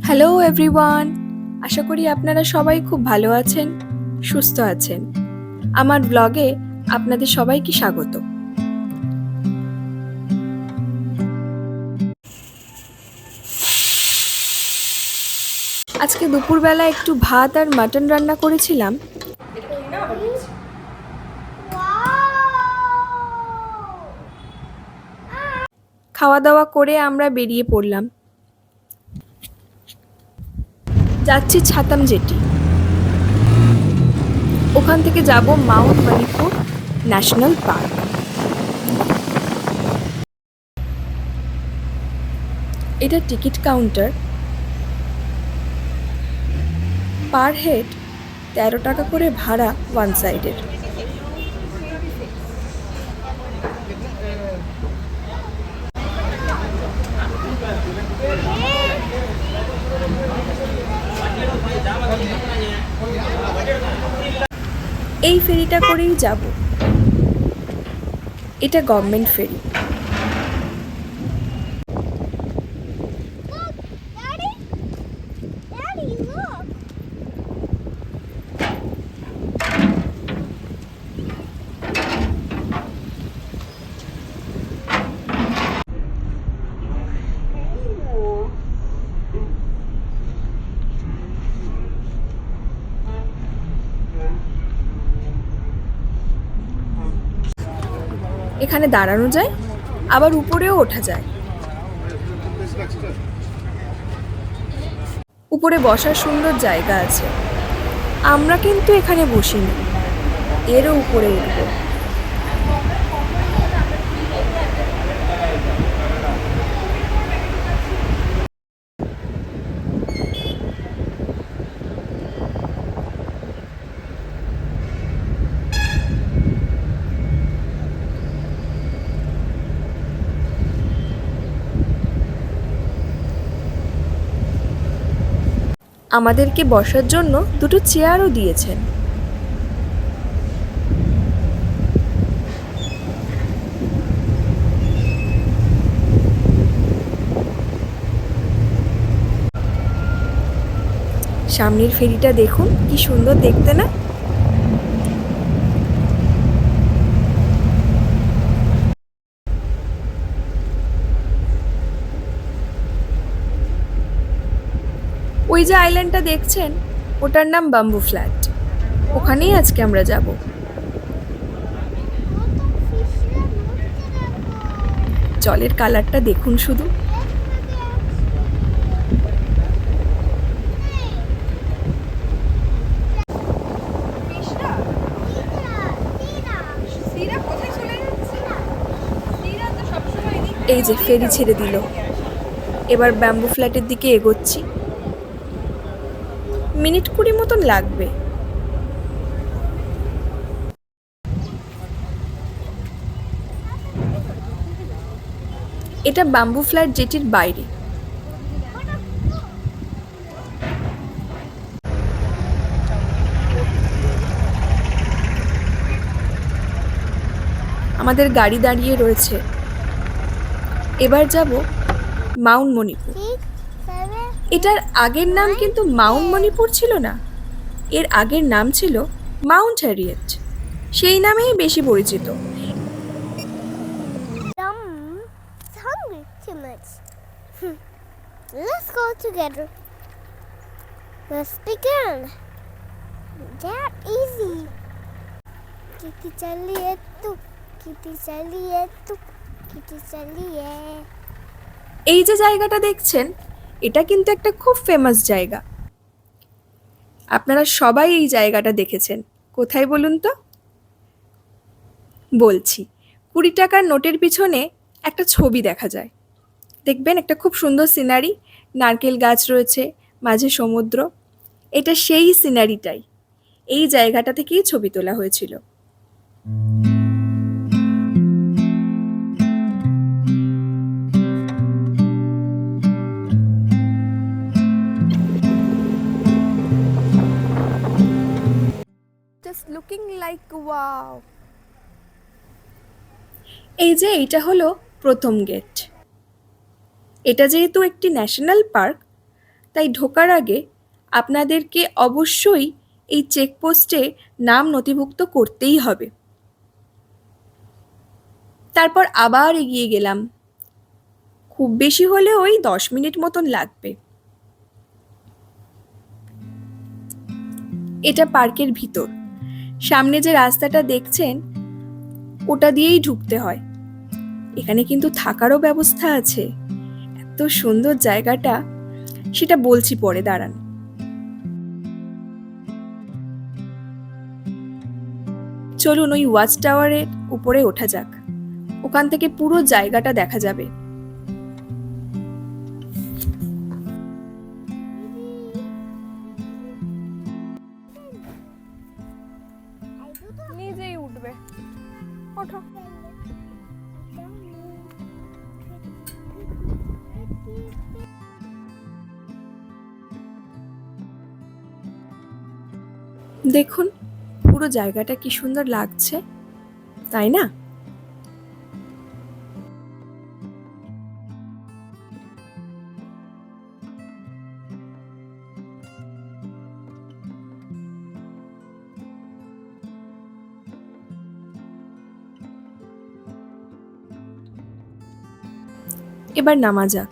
Hello everyone, আশা করি আপনারা সবাই খুব ভালো আছেন, সুস্থ আছেন। আমার ব্লগে আপনাদের সবাইকে স্বাগত। আজকে দুপুরবেলা একটু ভাত আর মাটন রান্না করেছিলাম। খাওয়া দাওয়া করে আমরা বেরিয়ে পড়লাম। যাচ্ছি ছাতাম জেটি। ওখান থেকে যাব মাউন্ট মণিপুর ন্যাশনাল পার্ক। এটা টিকিট কাউন্টার। পার হেড ১৩ টাকা করে ভাড়া ওয়ান সাইডের। এই ফেরিটা করেই যাব। এটা গভর্নমেন্ট ফেরি। এখানে দাঁড়ানো যায়, আবার উপরেও ওঠা যায়। উপরে বসার সুন্দর জায়গা আছে। আমরা কিন্তু এখানে বসিনি, এরও উপরে উঠবো। আমাদেরকে বসার জন্য দুটো চেয়ারও দিয়েছেন। সামনের ফেরিটা দেখুন, কি সুন্দর দেখতে না? ওই যে আইল্যান্ডটা দেখছেন, ওটার নাম বাম্বু ফ্ল্যাট। ওখানেই আজকে আমরা যাব। জলের কালারটা দেখুন শুধু। এই যে ফেরি ছেড়ে দিল। এবার ব্যাম্বু ফ্ল্যাটের দিকে এগোচ্ছি। মিনিট ২০ মতন লাগবে। এটা বাম্বু ফ্ল্যাট জেটির বাইরে। আমাদের গাড়ি দাঁড়িয়ে রয়েছে। এবার যাব মাউন্ট মণিপুর। এটার আগের নাম কিন্তু মাউন্ট মণিপুর ছিল না, এর আগের নাম ছিল মাউন্ট হ্যারিয়েট। সেই নামেই বেশি পরিচিত। Let's go together. Let's begin. That easy. Kitty chaliye tu, kitty chaliye tu, kitty chaliye. এই যে জায়গাটা দেখছেন, এটা কিন্তু একটা খুব ফেমাস জায়গা। আপনারা সবাই এই জায়গাটা দেখেছেন। কোথায় বলুন তো? বলছি, ২০ টাকার নোটের পিছনে একটা ছবি দেখা যায়। দেখবেন একটা খুব সুন্দর সিনারি, নারকেল গাছ রয়েছে, মাঝে সমুদ্র। এটা সেই সিনারিটাই। এই জায়গাটা থেকেই ছবি তোলা হয়েছিল। Just looking like wow. এই যে এইটা হলো প্রথম গেট। এটা যেহেতু একটি ন্যাশনাল পার্ক, তাই ঢোকার আগে আপনাদেরকে অবশ্যই এই চেকপোস্টে নাম নথিভুক্ত করতেই হবে। তারপর আবার এগিয়ে গেলাম। খুব বেশি হলে ওই 10 মিনিট মতন লাগবে। এটা পার্কের ভিতর। সামনে যে রাস্তাটা দেখছেন ওটা দিয়েই ঢুকতে হয়। এখানে কিন্তু থাকারও ব্যবস্থা আছে। এত সুন্দর জায়গাটা, সেটা বলছি পরে, দাঁড়ান। চলুন ওই ওয়াচ টাওয়ারের উপরে ওঠা যাক। ওখান থেকে পুরো জায়গাটা দেখা যাবে। নিজেই উঠবে, ওঠো। দেখুন পুরো জায়গাটা কি সুন্দর লাগছে, তাই না? এবার নামা যাক।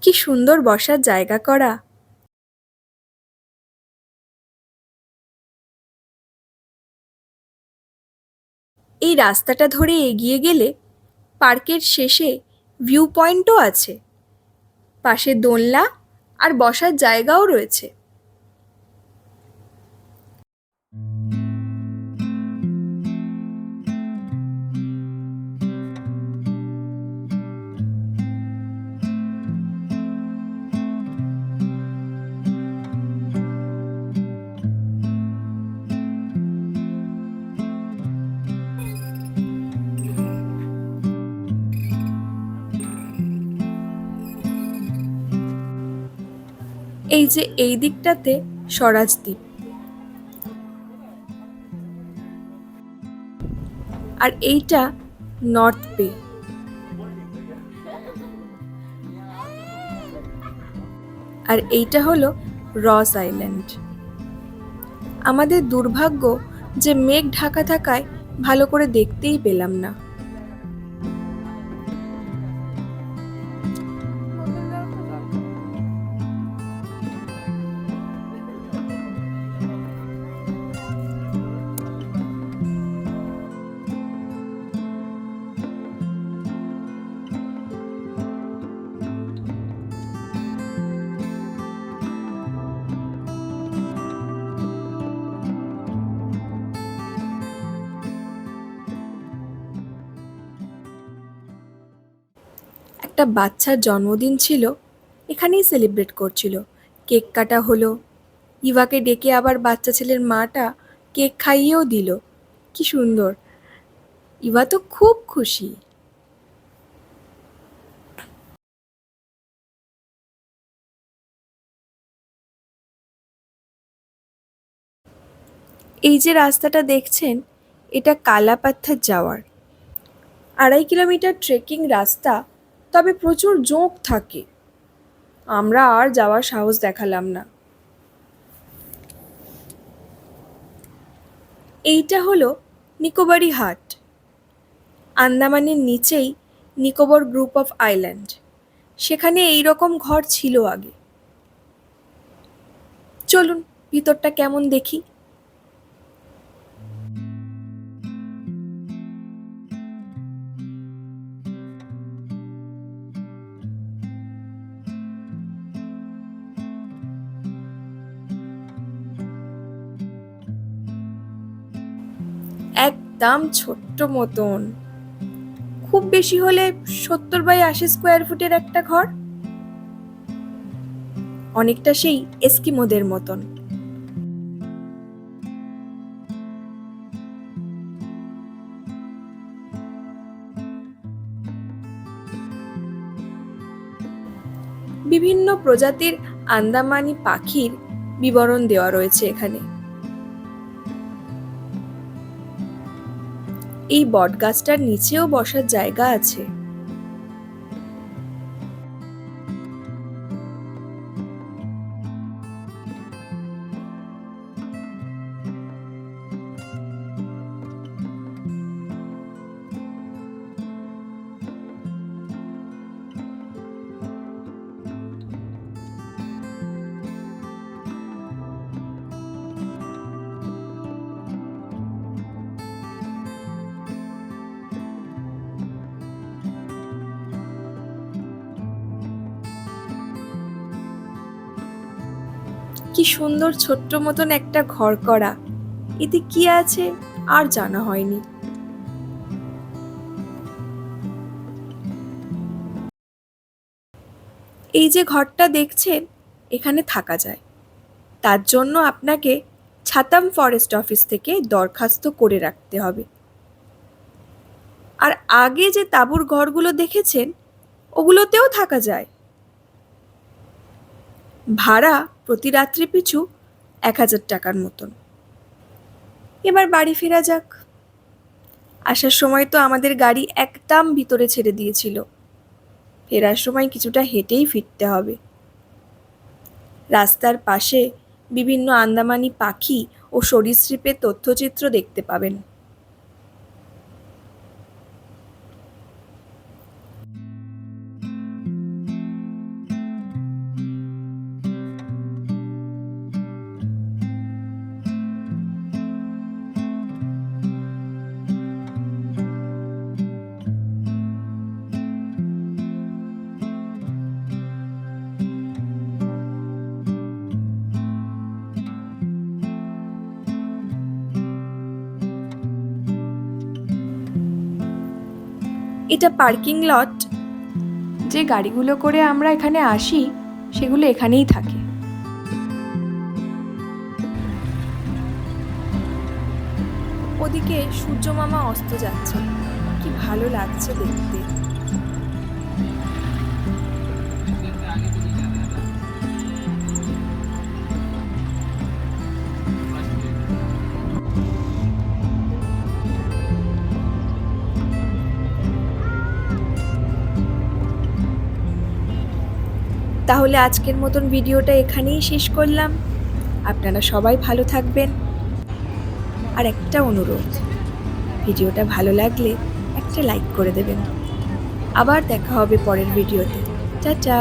কি সুন্দর বসার জায়গা করা। এই রাস্তাটা ধরে এগিয়ে গেলে পার্কের শেষে ভিউ পয়েন্টও আছে। পাশে দোলনা আর বসার জায়গাও রয়েছে। এই যে এই দিকটাতে স্বরাজ দ্বীপ, আর এইটা নর্থ বে। আর এইটা হলো রস আইল্যান্ড। আমাদের দুর্ভাগ্য যে মেঘ ঢাকা থাকায় ভালো করে দেখতেই পেলাম না। একটা বাচ্চার জন্মদিন ছিল, এখানেই সেলিব্রেট করছিল। কেক কাটা হলো, ইভাকে ডেকে আবার বাচ্চা ছেলের মাটা কেক খাইয়েও দিল। কি সুন্দর, ইভা তো খুব খুশি। এই যে রাস্তাটা দেখছেন, এটা কালাপাথর যাওয়ার। 2.5 কিলোমিটার ট্রেকিং রাস্তা, তবে প্রচুর জোঁক থাকে। আমরা আর যাওয়ার সাহস দেখালাম না। এইটা হলো নিকোবরি হাট। আন্দামানের নিচেই নিকোবর গ্রুপ অফ আইল্যান্ড। সেখানে এই রকম ঘর ছিল আগে। চলুন ভিতরটা কেমন দেখি। একদম ছোট্ট মতন, খুব বেশি হলে 70 বাই 80 স্কোয়ার ফুটের একটা ঘর, অনেকটা সেই এস্কিমোদের মতন। বিভিন্ন প্রজাতির আন্দামানি পাখির বিবরণ দেওয়া রয়েছে এখানে। এই বটগাছটার নিচেও বসার জায়গা আছে। কি সুন্দর ছোট্ট মতন একটা ঘর করা, এতে কি আছে আর জানা হয়নি। এই যে ঘরটা দেখছেন, এখানে থাকা যায়। তার জন্য আপনাকে ছাতাম ফরেস্ট অফিস থেকে দরখাস্ত করে রাখতে হবে। আর আগে যে তাঁবুর ঘরগুলো দেখেছেন, ওগুলোতেও থাকা যায়। ভাড়া প্রতি রাত্রি পিছু 1000 টাকার মতন। এবার বাড়ি ফেরা যাক। আসার সময় তো আমাদের গাড়ি একদম ভিতরে ছেড়ে দিয়েছিল, ফেরার সময় কিছুটা হেঁটেই ফিরতে হবে। রাস্তার পাশে বিভিন্ন আন্দামানি পাখি ও সরীসৃপের তথ্যচিত্র দেখতে পাবেন। এটা পার্কিং লট। যে গাড়িগুলো করে আমরা এখানে আসি সেগুলো এখানেই থাকে। ওদিকে সূর্য মামা অস্ত যাচ্ছে, কি ভালো লাগছে দেখতে। তাহলে আজকের মতন ভিডিওটা এখানেই শেষ করলাম। আপনারা সবাই ভালো থাকবেন। আর একটা অনুরোধ, ভিডিওটা ভালো লাগলে একটা লাইক করে দেবেন। আবার দেখা হবে পরের ভিডিওতে। টাটা।